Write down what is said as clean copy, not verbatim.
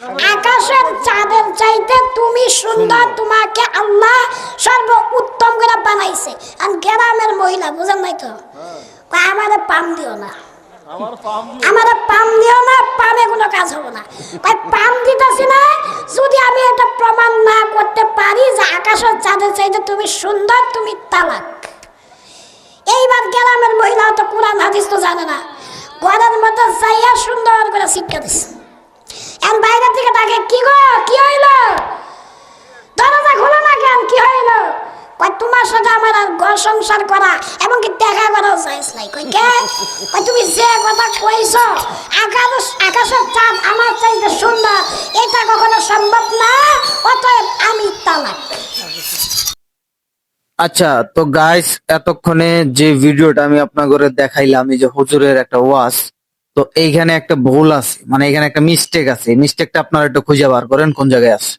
আকাশের চাঁদের চাইতে তুমি সুন্দর, তোমাকে আল্লাহ সর্ব উত্তম করে বানাইছে। আর গ্রামের মহিলা বুঝেন নাই তো, আমারে পাম দিও না, আমারে পাম দিও না, পামে কোনো কাজ হবে না। তাই পাম দিতেছি না, যদি আমি এটা প্রমাণ না করতে পারি যে আকাশের চাঁদের চাইতে তুমি সুন্দর, তুমি তালাক। এইবার গ্রামের মহিলা তো কোরআন হাদিস তো জানে না, ঘরের মধ্যে যাইয়া সুন্দর করে শিক্ষা দিচ্ছে। এখন বাইরে থেকে তাকে কি গো, কি হইলো, দরজা খোলো না কেন, কি হইলো? কই তোমার সাথে আমার আর ঘর সংসার করা এবং কি দেখা করাও যাইস নাই। কই কে? কই তুমি যে কথা কইছো আকাশের চাঁদ আমার চাইতে সুন্দর, এটা কখনো সম্ভব না, অতএব আমি তালাক। আচ্ছা, তো গাইস, এতক্ষণে যে ভিডিওটা আমি আপনাদের দেখাইলাম, এই যে হুজুরের একটা ওয়াজ, তো এইখানে একটা ভুল আছে, মানে এখানে একটা মিস্টেক আছে। মিস্টেকটা আপনারা একটু খুঁজে বার করেন কোন জায়গায় আছে।